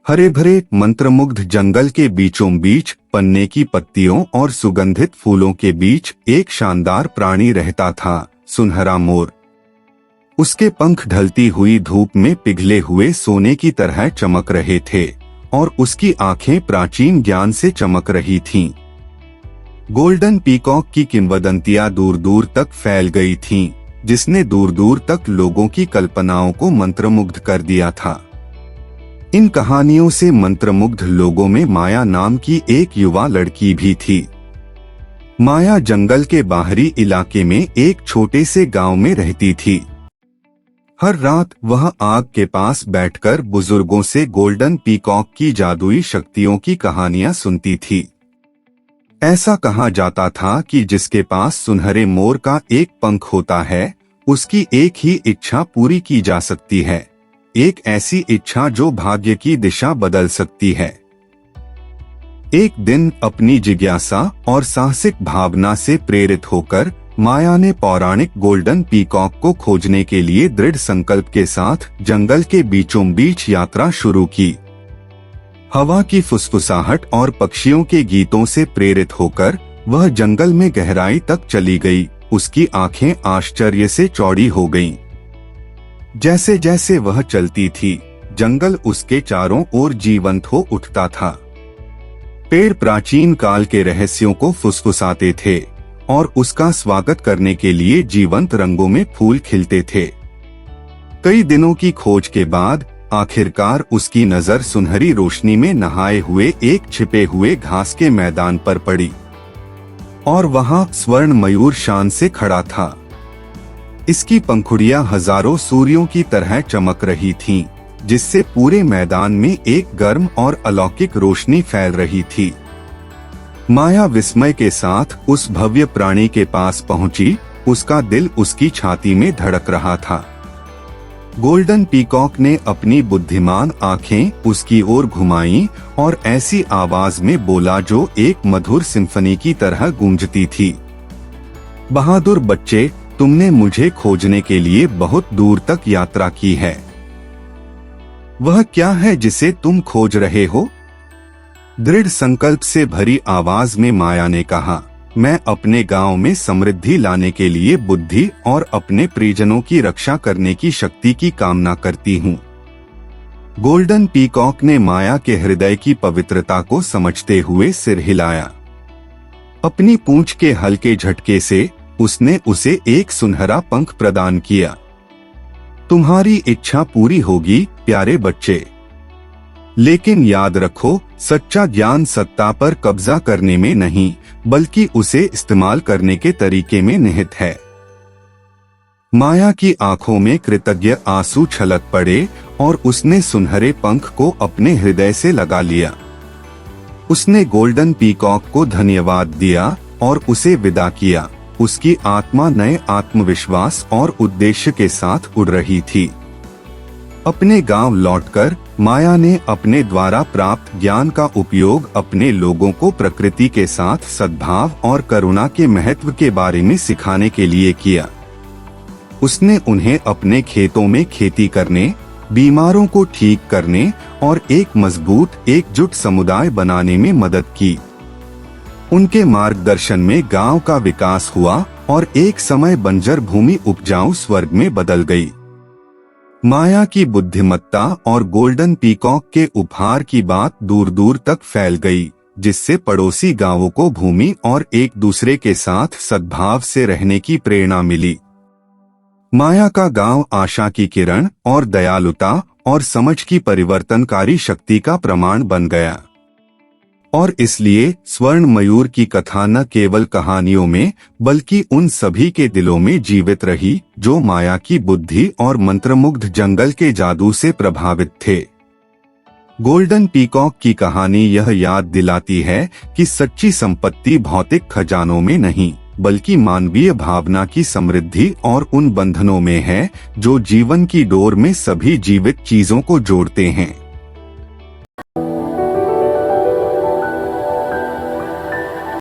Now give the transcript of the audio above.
हरे भरे मंत्रमुग्ध जंगल के बीचों बीच पन्ने की पत्तियों और सुगंधित फूलों के बीच एक शानदार प्राणी रहता था, सुनहरा मोर। उसके पंख ढलती हुई धूप में पिघले हुए सोने की तरह चमक रहे थे और उसकी आंखें प्राचीन ज्ञान से चमक रही थीं। गोल्डन पीकॉक की किंवदंतियां दूर दूर तक फैल गई थीं, जिसने दूर दूर तक लोगों की कल्पनाओं को मंत्रमुग्ध कर दिया था। इन कहानियों से मंत्रमुग्ध लोगों में माया नाम की एक युवा लड़की भी थी। माया जंगल के बाहरी इलाके में एक छोटे से गांव में रहती थी। हर रात वह आग के पास बैठकर बुजुर्गों से गोल्डन पीकॉक की जादुई शक्तियों की कहानियां सुनती थी। ऐसा कहा जाता था कि जिसके पास सुनहरे मोर का एक पंख होता है, उसकी एक ही इच्छा पूरी की जा सकती है, एक ऐसी इच्छा जो भाग्य की दिशा बदल सकती है। एक दिन अपनी जिज्ञासा और साहसिक भावना से प्रेरित होकर माया ने पौराणिक गोल्डन पीकॉक को खोजने के लिए दृढ़ संकल्प के साथ जंगल के बीचों बीच यात्रा शुरू की। हवा की फुसफुसाहट और पक्षियों के गीतों से प्रेरित होकर वह जंगल में गहराई तक चली गई। उसकी आंखें आश्चर्य से चौड़ी हो गईं। जैसे जैसे वह चलती थी, जंगल उसके चारों ओर जीवंत हो उठता था। पेड़ प्राचीन काल के रहस्यों को फुसफुसाते थे और उसका स्वागत करने के लिए जीवंत रंगों में फूल खिलते थे। कई दिनों की खोज के बाद आखिरकार उसकी नजर सुनहरी रोशनी में नहाए हुए एक छिपे हुए घास के मैदान पर पड़ी और वहां स्वर्ण मयूर शान से खड़ा था। इसकी पंखुड़ियां हजारों सूर्यों की तरह चमक रही थीं, जिससे पूरे मैदान में एक गर्म और अलौकिक रोशनी फैल रही थी। माया विस्मय के साथ उस भव्य प्राणी के पास पहुंची। उसका दिल उसकी छाती में धड़क रहा था। गोल्डन पीकॉक ने अपनी बुद्धिमान आंखें उसकी ओर घुमाईं और ऐसी आवाज में बोला जो एक मधुर सिम्फनी की तरह गूंजती थी, बहादुर बच्चे, तुमने मुझे खोजने के लिए बहुत दूर तक यात्रा की है। वह क्या है जिसे तुम खोज रहे हो? दृढ़ संकल्प से भरी आवाज में माया ने कहा, मैं अपने गांव में समृद्धि लाने के लिए बुद्धि और अपने परिजनों की रक्षा करने की शक्ति की कामना करती हूँ। गोल्डन पीकॉक ने माया के हृदय की पवित्रता को समझते हुए सिर हिलाया। अपनी पूंछ के हल्के झटके से उसने उसे एक सुनहरा पंख प्रदान किया। तुम्हारी इच्छा पूरी होगी, प्यारे बच्चे। लेकिन याद रखो, सच्चा ज्ञान सत्ता पर कब्जा करने में नहीं, बल्कि उसे इस्तेमाल करने के तरीके में निहित है। माया की आंखों में कृतज्ञ आंसू छलक पड़े और उसने सुनहरे पंख को अपने हृदय से लगा लिया। उसने गोल्डन पीकॉक को धन्यवाद दिया और उसे विदा किया। उसकी आत्मा नए आत्मविश्वास और उद्देश्य के साथ उड़ रही थी। अपने गांव लौटकर माया ने अपने द्वारा प्राप्त ज्ञान का उपयोग अपने लोगों को प्रकृति के साथ सद्भाव और करुणा के महत्व के बारे में सिखाने के लिए किया। उसने उन्हें अपने खेतों में खेती करने, बीमारों को ठीक करने और एक मजबूत एकजुट समुदाय बनाने में मदद की। उनके मार्गदर्शन में गांव का विकास हुआ और एक समय बंजर भूमि उपजाऊ स्वर्ग में बदल गई। माया की बुद्धिमत्ता और गोल्डन पीकॉक के उपहार की बात दूर दूर तक फैल गई, जिससे पड़ोसी गांवों को भूमि और एक दूसरे के साथ सद्भाव से रहने की प्रेरणा मिली। माया का गांव आशा की किरण और दयालुता और समझ की परिवर्तनकारी शक्ति का प्रमाण बन गया। और इसलिए स्वर्ण मयूर की कथा न केवल कहानियों में, बल्कि उन सभी के दिलों में जीवित रही जो माया की बुद्धि और मंत्रमुग्ध जंगल के जादू से प्रभावित थे। गोल्डन पीकॉक की कहानी यह याद दिलाती है कि सच्ची संपत्ति भौतिक खजानों में नहीं, बल्कि मानवीय भावना की समृद्धि और उन बंधनों में है जो जीवन की डोर में सभी जीवित चीजों को जोड़ते हैं।